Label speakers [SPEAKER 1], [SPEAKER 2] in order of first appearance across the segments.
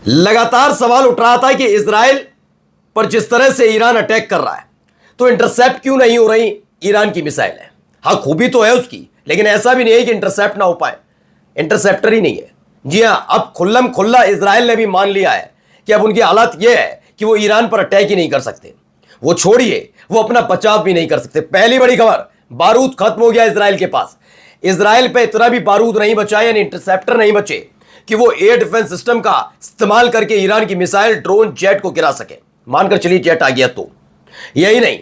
[SPEAKER 1] लगातार सवाल उठ रहा था कि इजराइल पर जिस तरह से ईरान अटैक कर रहा है तो इंटरसेप्ट क्यों नहीं हो रही ईरान की मिसाइल है। हाँ, खूबी तो है उसकी, लेकिन ऐसा भी नहीं है कि इंटरसेप्ट ना हो पाए। इंटरसेप्टर ही नहीं है। जी हां, अब खुल्लम खुल्ला इजराइल ने भी मान लिया है कि अब उनकी हालत यह है कि वो ईरान पर अटैक ही नहीं कर सकते। वो छोड़िए, वो अपना बचाव भी नहीं कर सकते। पहली बड़ी खबर, बारूद खत्म हो गया इजराइल के पास। इजराइल पे इतना भी बारूद नहीं बचा, यानी इंटरसेप्टर नहीं बचे कि वो एयर डिफेंस सिस्टम का इस्तेमाल करके ईरान की मिसाइल, ड्रोन, जेट को गिरा सके। मानकर चलिए जेट आ गया तो यही नहीं,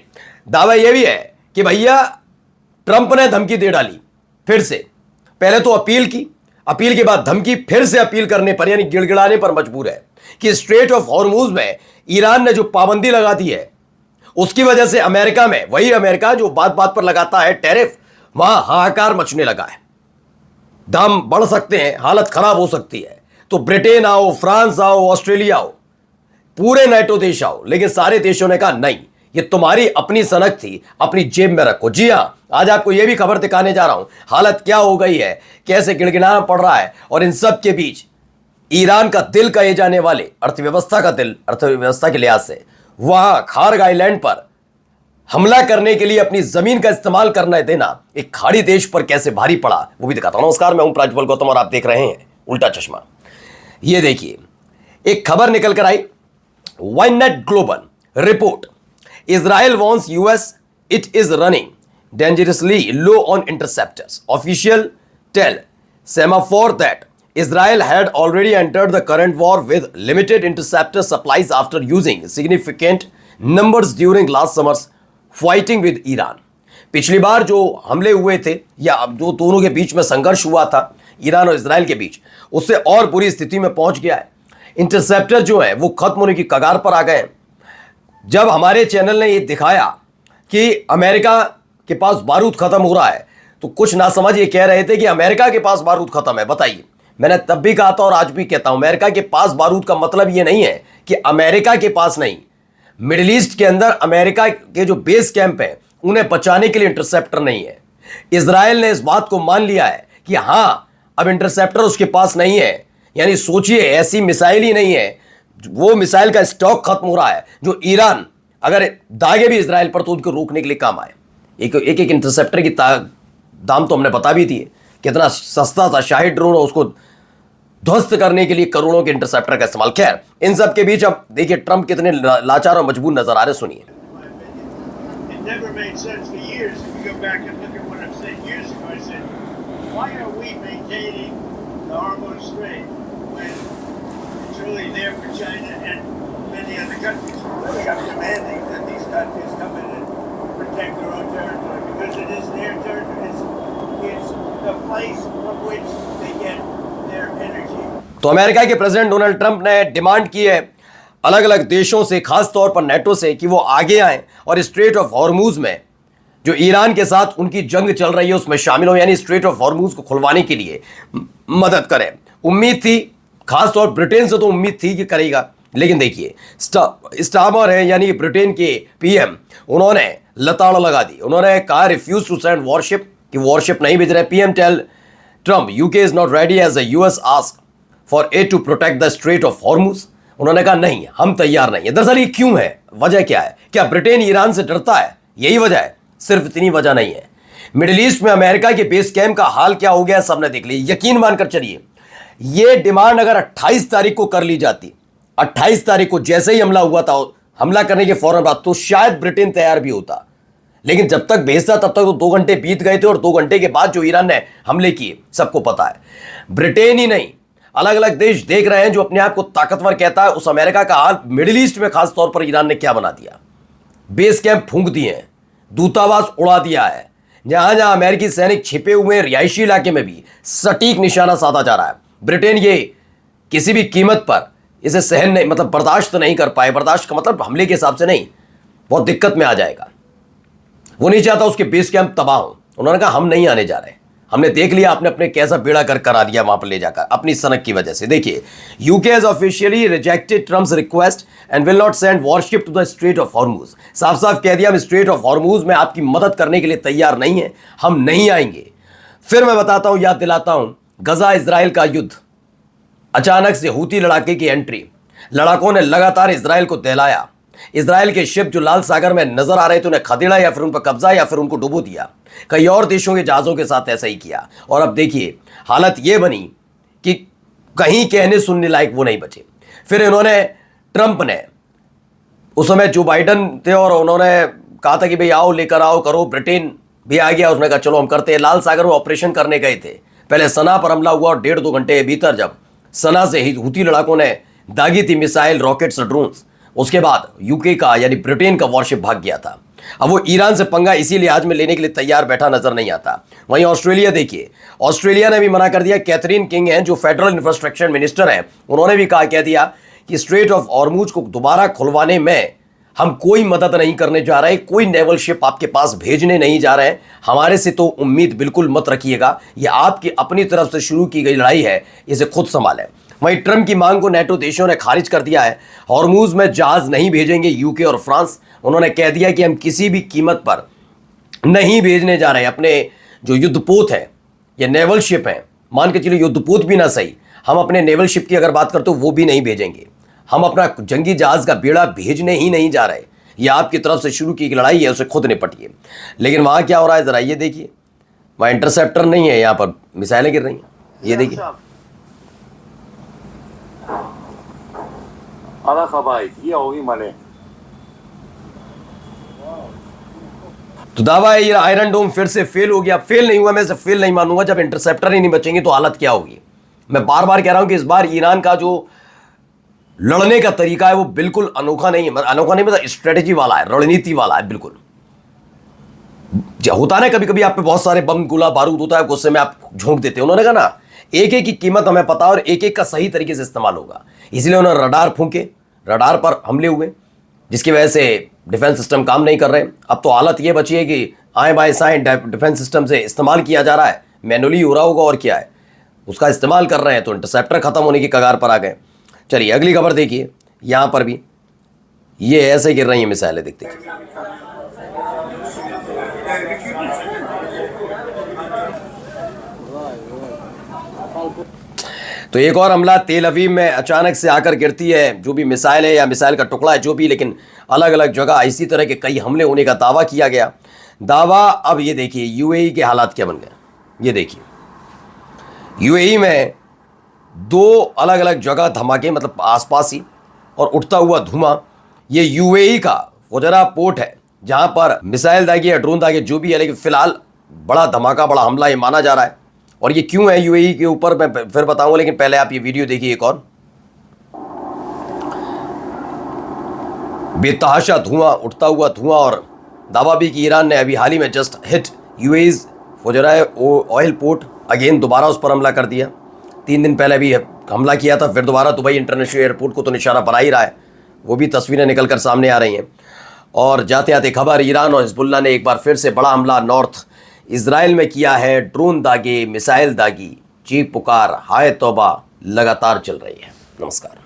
[SPEAKER 1] दावा यह भी है कि भैया ट्रंप ने धमकी दे डाली फिर से। पहले तो अपील की, अपील के बाद धमकी, फिर से अपील करने पर यानी गिड़गिड़ाने पर मजबूर है कि स्ट्रेट ऑफ हॉर्मुज में ईरान ने जो पाबंदी लगा दी है उसकी वजह से अमेरिका में, वही अमेरिका जो बात बात पर लगाता है टैरिफ, वहां हाहाकार मचने लगा है। दाम बढ़ सकते हैं, हालत खराब हो सकती है। तो ब्रिटेन आओ, फ्रांस आओ, ऑस्ट्रेलिया आओ, पूरे नाटो देश आओ, लेकिन सारे देशों ने कहा नहीं, ये तुम्हारी अपनी सनक थी, अपनी जेब में रखो। जी हां, आज आपको यह भी खबर दिखाने जा रहा हूं हालत क्या हो गई है, कैसे गिड़गिड़ाना पड़ रहा है। और इन सब के बीच ईरान का दिल कहे जाने वाले, अर्थव्यवस्था का दिल, अर्थव्यवस्था के लिहाज से वहां खार्ग आइलैंड पर हमला करने के लिए अपनी जमीन का इस्तेमाल करना देना एक खाड़ी देश पर कैसे भारी पड़ा, वो भी दिखाता हूं। नमस्कार, मैं हूं प्राज्वल गौतम और आप देख रहे हैं उल्टा चश्मा। ये देखिए, एक खबर निकल कर आई, Ynet global report, Israel warns US it is running dangerously low on interceptors, official tell Semafor that Israel had already entered the current war with limited interceptor supplies after using significant numbers during last summer's fighting with Iran. पिछली बार जो हमले हुए थे या जो दोनों के बीच में संघर्ष हुआ था ईरान और इजराइल के बीच, उससे और बुरी स्थिति में पहुंच गया है। इंटरसेप्टर जो है वो खत्म होने की कगार पर आ गए हैं। जब हमारे चैनल ने ये दिखाया कि अमेरिका के पास बारूद खत्म हो रहा है तो कुछ नासमझ ये कह रहे थे कि अमेरिका के पास बारूद खत्म है। बताइए, मैंने तब भी कहा था और आज भी कहता हूं, अमेरिका के पास बारूद का मतलब यह नहीं है कि अमेरिका के पास नहीं, मिडिल ईस्ट के अंदर अमेरिका के जो बेस कैंप है उन्हें बचाने के लिए इंटरसेप्टर नहीं है। इजराइल ने इस बात को मान लिया है कि हां, अब इंटरसेप्टर उसके पास नहीं है। यानी सोचिए, ऐसी मिसाइल ही नहीं है, वो मिसाइल का स्टॉक खत्म हो रहा है जो ईरान अगर दागे भी इजराइल पर तो उनको रोकने के लिए काम आए। एक एक इंटरसेप्टर की दाम तो हमने बता भी दिए, कितना सस्ता था। शाहिद ड्रोन, उसको ध्वस्त करने के लिए करोड़ों के इंटरसेप्टर का इस्तेमाल। खैर, इन सब के बीच अब देखिए ट्रंप कितने लाचार और मजबूर नजर आ रहे, सुनिए। तो अमेरिका के प्रेसिडेंट डोनाल्ड ट्रंप ने डिमांड की है अलग अलग देशों से, खास तौर पर नाटो से, कि वो आगे आएं और स्ट्रेट ऑफ हॉर्मुज में जो ईरान के साथ उनकी जंग चल रही है उसमें शामिल हो, यानी स्ट्रेट ऑफ हॉर्मुज को खुलवाने के लिए मदद करें। उम्मीद थी, खास तौर ब्रिटेन से तो उम्मीद थी कि करेगा, लेकिन देखिए स्टामर है यानी ब्रिटेन के पीएम, उन्होंने लताड़ लगा दी। उन्होंने कहा रिफ्यूज टू सेंड वॉरशिप, कि वॉरशिप नहीं भेज रहे। PM tell Trump UK is not ready as the US ask for aid to protect the Strait of Hormuz. उन्होंने कहा नहीं, हम तैयार नहीं है। दरअसल ये क्यों है, वजह क्या है? क्या ब्रिटेन ईरान से डरता है, यही वजह है? सिर्फ इतनी वजह नहीं है। मिडिल ईस्ट में अमेरिका के बेस कैंप का हाल क्या हो गया सबने देख लिया। यकीन मानकर चलिए, ये डिमांड अगर 28 तारीख को कर ली जाती, 28 तारीख को जैसे ही हमला हुआ था, हमला करने के फौरन बाद, तो शायद ब्रिटेन तैयार भी होता। लेकिन जब तक भेजता तब तक तो 2 घंटे बीत गए थे, और 2 घंटे के बाद जो ईरान ने हमले किए सबको पता है। ब्रिटेन ही नहीं, अलग अलग देश देख रहे हैं जो अपने आप को ताकतवर कहता है। उस अमेरिका का हाल मिडिल ईस्ट में खास तौर पर ईरान ने क्या बना दिया। बेस कैंप फूंक दिए हैं, दूतावास उड़ा दिया है, जहां जहां अमेरिकी सैनिक छिपे हुए रिहायशी इलाके में भी सटीक निशाना साधा जा रहा है। ब्रिटेन ये किसी भी कीमत पर इसे सहन नहीं, मतलब बर्दाश्त नहीं कर पाए। बर्दाश्त का मतलब हमले के हिसाब से नहीं, बहुत दिक्कत में आ जाएगा। वो नहीं चाहता उसके बेस कैंप तबाह हो। उन्होंने कहा हम नहीं आने जा रहे, हमने देख लिया आपने अपने कैसा बेड़ा कर करा दिया वहां पर ले जाकर अपनी सनक की वजह से। देखिए, UK has officially rejected Trump's request and will not send warship to the Strait of Hormuz. साफ साफ कह दिया, हम स्ट्रेट ऑफ हॉर्मुज में आपकी मदद करने के लिए तैयार नहीं है, हम नहीं आएंगे। फिर मैं बताता हूं, याद दिलाता हूं, गजा इजराइल का युद्ध अचानक से हूती लड़ाके की एंट्री, लड़ाकों ने लगातार इजराइल को दहलाया। इजराइल के शिप जो लाल सागर में नजर आ रहे थे उन्हें खदेड़ा या फिर उन पर कब्जा या फिर उनको डुबो दिया। कई और देशों के जहाजों के साथ ऐसा ही किया और अब देखिए हालत यह बनी कि कहीं कहने सुनने लायक वो नहीं बचे। फिर इन्होंने, ट्रंप ने, उस समय जो बाइडन थे और उन्होंने कहा था कि भाई आओ लेकर आओ करो, ब्रिटेन भी आ गया, उसने कहा चलो हम करते हैं। लाल सागर में ऑपरेशन करने गए थे, पहले सना पर हमला हुआ और 1.5-2 घंटे के भीतर जब सना से ही हूती लड़ाकों ने दागी थी मिसाइल, रॉकेट्स और ड्रोन्स, उसके बाद यूके का यानी ब्रिटेन का वॉरशिप भाग गया था। अब वो ईरान से पंगा इसी लिहाज में लेने के लिए तैयार बैठा नजर नहीं आता। वहीं ऑस्ट्रेलिया देखिए, ऑस्ट्रेलिया ने भी मना कर दिया। कैथरीन किंग हैं जो फेडरल इंफ्रास्ट्रक्चर मिनिस्टर हैं, उन्होंने भी कह दिया कि स्ट्रेट ऑफ हॉर्मुज को दोबारा खुलवाने में हम कोई मदद नहीं करने जा रहे, कोई नेवल शिप आपके पास भेजने नहीं जा रहे हैं, हमारे से तो उम्मीद बिल्कुल मत रखिएगा, ये आपकी अपनी तरफ से शुरू की गई लड़ाई है, इसे खुद संभालें। वहीं ट्रंप की मांग को नेटो देशों ने खारिज कर दिया है। हॉर्मुज में जहाज नहीं भेजेंगे यूके और फ्रांस, उन्होंने कह दिया कि हम किसी भी कीमत पर नहीं भेजने जा रहे हैं अपने जो युद्धपोत है या नेवल शिप है, मान के चलिए युद्धपोत भी ना सही, हम अपने नेवल शिप की अगर बात करते हो वो भी नहीं भेजेंगे, हम अपना जंगी जहाज का बेड़ा भेजने ही नहीं जा रहे, ये आपकी तरफ से शुरू की लड़ाई है, उसे खुद निपटिए। लेकिन वहां क्या हो रहा है जरा ये देखिए, वहां इंटरसेप्टर नहीं है, यहां पर मिसाइलें गिर रही हैं, ये देखिए। तो दावा है ये आयरन डोम फिर से फेल हो गया। फेल नहीं हुआ, मैं इसे फेल नहीं मानूंगा। जब इंटरसेप्टर ही नहीं बचेंगे तो हालत क्या होगी। मैं बार बार कह रहा हूं कि इस बार ईरान का जो लड़ने का तरीका है वो बिल्कुल अनोखा नहीं है। अनोखा नहीं मतलब स्ट्रेटेजी वाला है, रणनीति वाला है बिल्कुल। होता है कभी कभी आप पे बहुत सारे बम गोला बारूद होता है, गुस्से में आप झोंक देते हैं। उन्होंने कहा ना एक एक की कीमत हमें पता और एक एक का सही तरीके से इस्तेमाल होगा, इसलिए उन्होंने रडार फूंके, रडार पर हमले हुए जिसकी वजह से डिफेंस सिस्टम काम नहीं कर रहे। अब तो हालत ये बची है कि आए बाएं साएं डिफेंस सिस्टम से इस्तेमाल किया जा रहा है, मैनुअली हो रहा होगा और क्या है, उसका इस्तेमाल कर रहे हैं, तो इंटरसेप्टर खत्म होने की कगार पर आ गए। चलिए अगली खबर देखिए, यहां पर भी ये ऐसे गिर रही है मिसाइलें, देखते हैं। तो एक और हमला तेल अवीव में अचानक से आकर गिरती है, जो भी मिसाइल है या मिसाइल का टुकड़ा है जो भी, लेकिन अलग अलग जगह इसी तरह के कई हमले होने का दावा किया गया। दावा अब ये देखिए यूएई के हालात क्या बन गए, ये देखिए यूएई में 2 अलग अलग जगह धमाके, मतलब आसपास ही, और उठता हुआ धुआं। ये यूएई का फुजैरा पोर्ट है जहां पर मिसाइल दागे या ड्रोन दागे जो भी है, लेकिन फिलहाल बड़ा धमाका, बड़ा हमला ये माना जा रहा है। और ये क्यों है यूएई के ऊपर मैं फिर बताऊंगा, लेकिन पहले आप ये वीडियो देखिए एक और। बेतहाशा धुआं, उठता हुआ धुआं, और दावा भी कि ईरान ने अभी हाल ही में just hit UAE Fujairah oil port, again दोबारा उस पर हमला कर दिया। 3 दिन पहले भी हमला किया था, फिर दोबारा दुबई इंटरनेशनल एयरपोर्ट को तो निशाना बना ही रहा है, वो भी तस्वीरें निकल कर सामने आ रही हैं। और जाते आते खबर, ईरान और हिजबुल्लाह ने एक बार फिर से बड़ा हमला नॉर्थ इजराइल में किया है। ड्रोन दागे, मिसाइल दागी, चीख पुकार, हाय तौबा लगातार चल रही है। नमस्कार।